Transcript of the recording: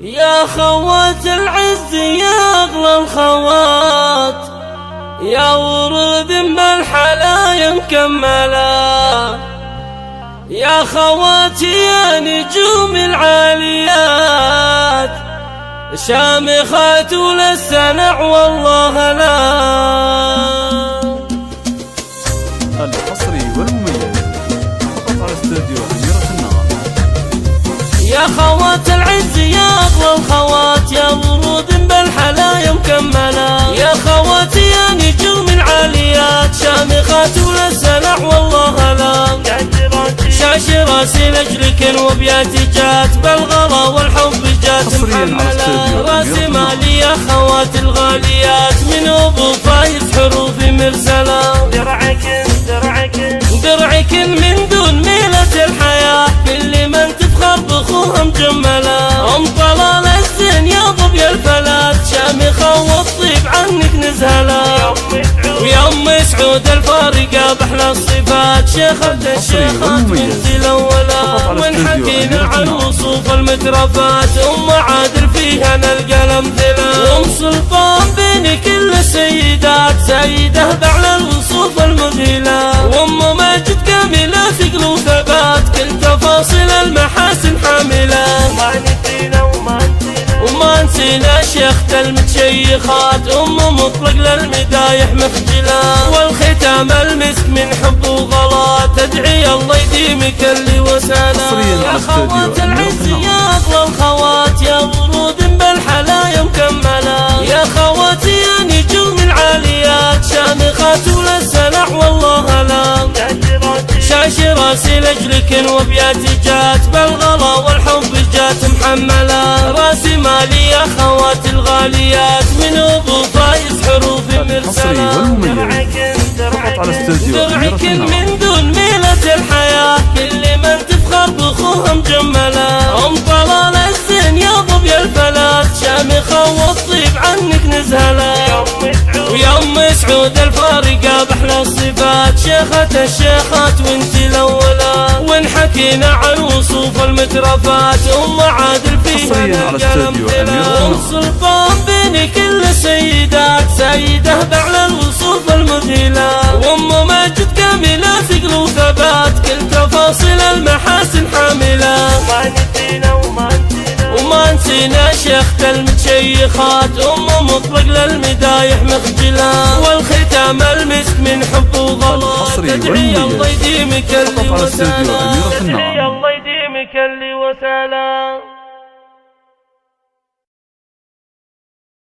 يا خوات العز يا أغلى الخوات، يا ورود بالحلايا مكملة، يا خواتي يا نجوم العاليات، شامخات وللسنع والله لا. الحصري والمميز فقط على استوديو أميرة النغم. يا خوات العز يا أغلى الخوات، يا ورود بالحلايا مكملة، يا خواتي يا نجوم العاليات، شامخات وللسنع والله لا. شاش راسي لأجلكن وبياتي جات، بالغلا والحب جات محملة، راسي مالي يا خوات الغاليات، من أبو فايز حروفي مرسلة. درعكن من دون ميلة الحياة، كل من تفخر بأخوها مجملة، أم طلال الزين يا ضبي الفلات، شامخة والطيب عنك نزهلة، ويا أم سعود الفارقة بأحلى الصفات، شيخة الشيخات بنت الأولى، وإن حكينا عن وصوف المترفات، أم عادل فيها نلقى الأمثلة، أم سلطان بين كل السيدات، سيدة بأعلى الوصوف المذهلة، وأم ماجد كاملة ثقل وثبات، كل تفاصيل المحاسن حاملة، وما نسينا شيخة المتشيخات، أم مطلق للمدايح مخجلة، والختام المسك من حب وغلا، تدعي الله يديمك اللي وسانا. يا خوات العز يا أغلى الخوات، يا ورود بالحلايا مكملة، يا خواتي يا نجوم العاليات، شامخات وللسنع والله لا. شاش راسي لأجلكن وبياتي جات، بالغلا والحب جات محملة، راسي مالي يا خوات الغاليات، من أبو فايز حروفي مرسلة. درعكن من دون ميلة الحياة، كل من تفخر بأخوها مجملة، أم طلال الزين يا ضبي الفلات، شامخة والطيب عنك نزهلة، ويا أم سعود الفارقة بأحلى الصفات، شيخة الشيخات وانت الأولى، وإن حكينا عن وصوف المترفات، أم عادل فيها نلقى الأمثلة، أم سلطان بين كل السيدات، سيدة بأعلى الوصوف المذهلة، وأم ماجد كاملة ثقل وثبات، كل تفاصيل المحاسن حاملة، وما نسينا شيخة المتشيخات، أم مطلق للمدايح مخجلة، والختام المسك من حب وغلا، تدعي الله يديمك اللي وسانا.